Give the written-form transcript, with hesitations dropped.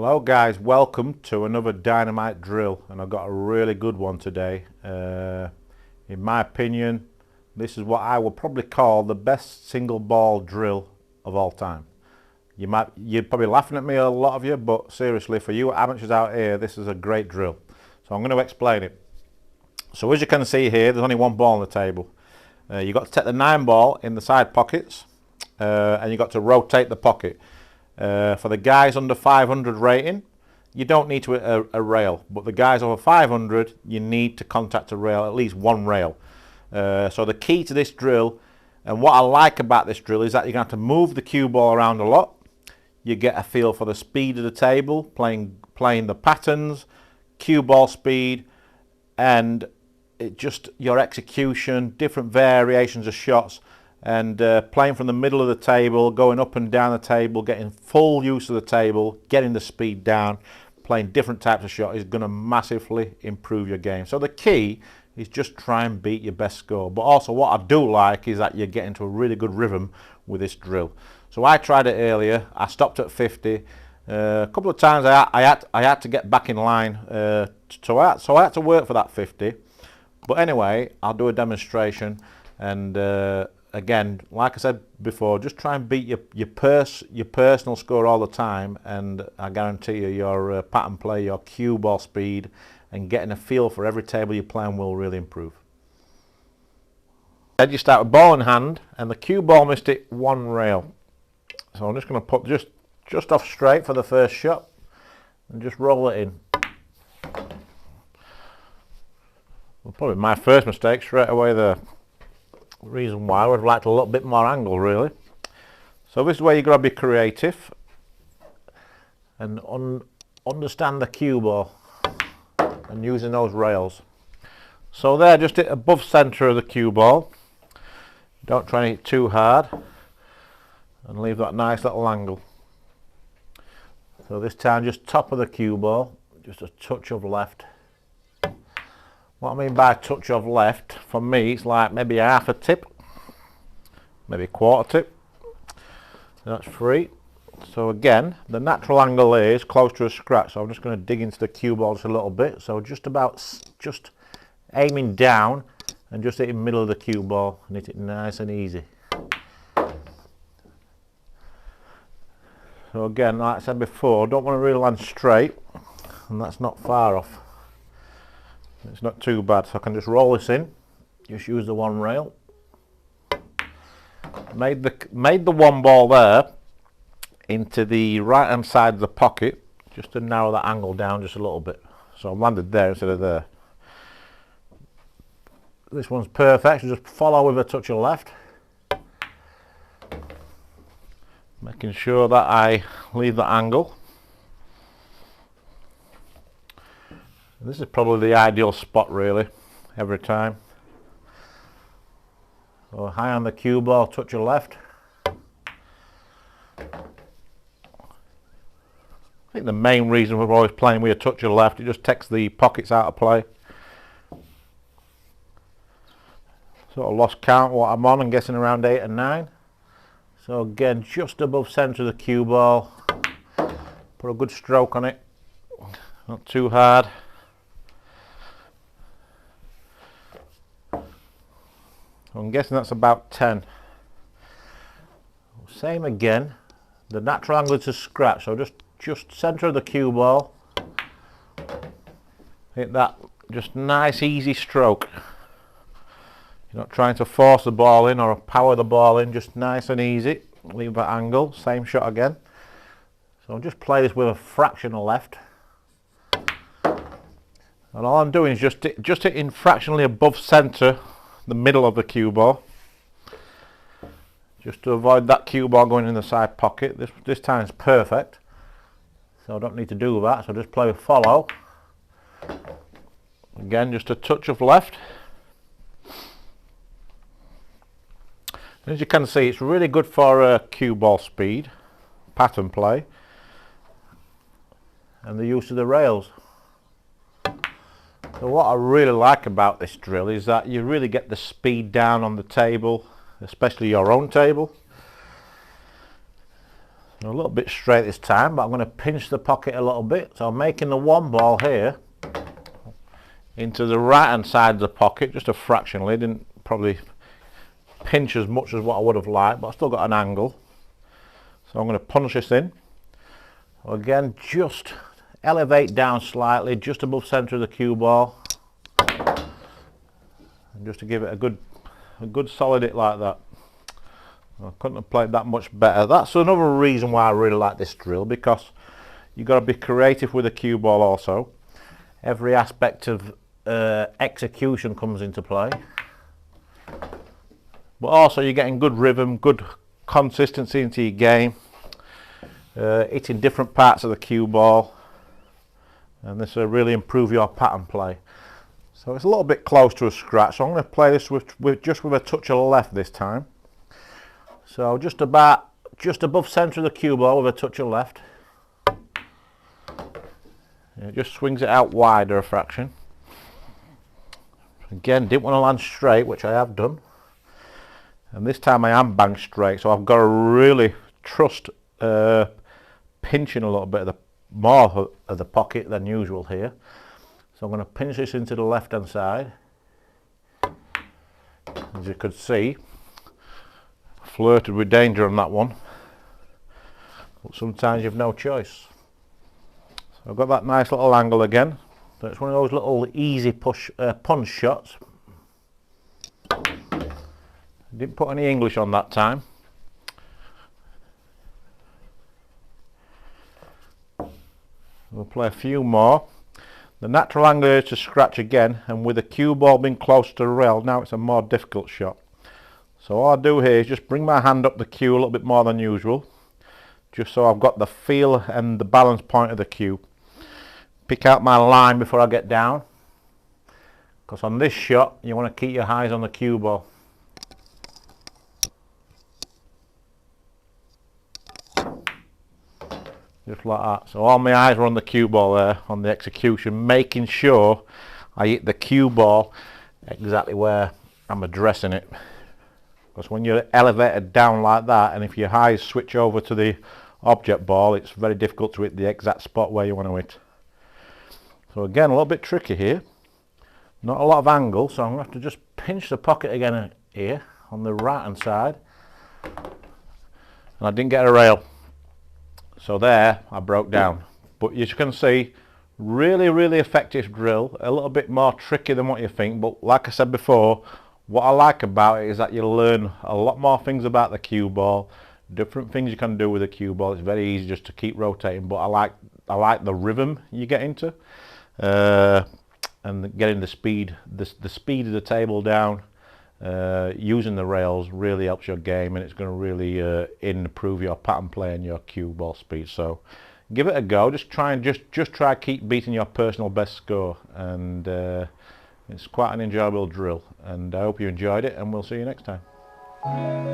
Hello guys, welcome to another Dynamite drill, and I've got a really good one today. In my opinion, this is what I would probably call the best single ball drill of all time. You're probably laughing at me, a lot of you, but seriously, for you amateurs out here, this is a great drill. So I'm going to explain it. So as you can see here, there's only one ball on the table. You've got to take the 9 ball in the side pockets, and you've got to rotate the pocket. For the guys under 500 rating, you don't need to hit a rail, but the guys over 500, you need to contact a rail, at least one rail. So the key to this drill, and what I like about this drill, is that you're going to have to move the cue ball around a lot. You get a feel for the speed of the table, playing the patterns, cue ball speed, and your execution, different variations of shots. And playing from the middle of the table, going up and down the table, getting full use of the table, getting the speed down, playing different types of shots is going to massively improve your game. So the key is just try and beat your best score. But also what I do like is that you get into a really good rhythm with this drill. So I tried it earlier. I stopped at 50. A couple of times I had to get back in line. So I had to work for that 50. But anyway, I'll do a demonstration and. Again, like I said before, just try and beat your personal score all the time, and I guarantee you your pattern play, your cue ball speed, and getting a feel for every table you're playing will really improve. Then you start with ball in hand, and the cue ball missed it one rail. So I'm just going to put just off straight for the first shot, and just roll it in. Well, probably my first mistake straight away there. Reason why I would have liked a little bit more angle, really. So this is where you've got to be creative and understand the cue ball and using those rails. So there, just hit above centre of the cue ball. Don't try and hit too hard, and leave that nice little angle. So this time just top of the cue ball, just a touch of left. What I mean by touch of left, for me, it's like maybe half a tip, maybe a quarter tip. That's free. So again, the natural angle here is close to a scratch, so I'm just going to dig into the cue ball just a little bit. So just aiming down and just hitting middle of the cue ball and hit it nice and easy. So again, like I said before, don't want to really land straight, and that's not far off. It's not too bad, so I can just roll this in, just use the one rail. Made the one ball there into the right hand side of the pocket, just to narrow that angle down just a little bit. So I've landed there instead of there. This one's perfect, so just follow with a touch of left. Making sure that I leave the angle. This is probably the ideal spot, really, every time. So high on the cue ball, touch of left. I think the main reason we're always playing with a touch of left, it just takes the pockets out of play. Sort of lost count what I'm on, I'm guessing around 8 and 9. So again, just above centre of the cue ball. Put a good stroke on it, not too hard. I'm guessing that's about 10. Same again, the natural angle is a scratch, so just centre of the cue ball, hit that just nice easy stroke. You're not trying to force the ball in or power the ball in, just nice and easy. Leave that angle, same shot again. So I'll just play this with a fraction of left, and all I'm doing is just hitting fractionally above centre, the middle of the cue ball, just to avoid that cue ball going in the side pocket. This time is perfect, so I don't need to do that, so just play with follow. Again, just a touch of left. As you can see, it's really good for cue ball speed, pattern play, and the use of the rails. So what I really like about this drill is that you really get the speed down on the table, especially your own table. A little bit straight this time, but I'm going to pinch the pocket a little bit. So I'm making the one ball here into the right hand side of the pocket, just a fractionally. Didn't probably pinch as much as what I would have liked, but I still got an angle. So I'm going to punch this in. Again, just elevate down slightly, just above centre of the cue ball, and just to give it a good solid hit like that. I couldn't have played that much better. That's another reason why I really like this drill, because you've got to be creative with the cue ball also. Every aspect of execution comes into play, but also you're getting good rhythm, good consistency into your game, hitting different parts of the cue ball, and this will really improve your pattern play. So it's a little bit close to a scratch, so I'm going to play this with just with a touch of left this time. So just above centre of the cue ball with a touch of left. It just swings it out wider a fraction. Again, didn't want to land straight, which I have done. And this time I am bang straight, so I've got to really trust pinching a little bit more of the pocket than usual here. So I'm going to pinch this into the left hand side. As you could see, flirted with danger on that one, but sometimes you've no choice. So I've got that nice little angle again. So it's one of those little easy punch shots. Didn't put any English on that time. We'll play a few more. The natural angle is to scratch again, and with the cue ball being close to the rail, now it's a more difficult shot. So all I do here is just bring my hand up the cue a little bit more than usual, just so I've got the feel and the balance point of the cue. Pick out my line before I get down, because on this shot you want to keep your eyes on the cue ball. Just like that. So all my eyes are on the cue ball there, on the execution, making sure I hit the cue ball exactly where I'm addressing it. Because when you're elevated down like that, and if your eyes switch over to the object ball, it's very difficult to hit the exact spot where you want to hit. So again, a little bit tricky here. Not a lot of angle, so I'm going to have to just pinch the pocket again here on the right hand side. And I didn't get a rail. So there, I broke down. But as you can see, really effective drill. A little bit more tricky than what you think, but like I said before, what I like about it is that you learn a lot more things about the cue ball, different things you can do with the cue ball. It's very easy just to keep rotating, but I like the rhythm you get into, and getting the speed of the table down. Using the rails really helps your game, and it's going to really improve your pattern play and your cue ball speed. So give it a go. Just try to keep beating your personal best score, and it's quite an enjoyable drill, and I hope you enjoyed it, and we'll see you next time.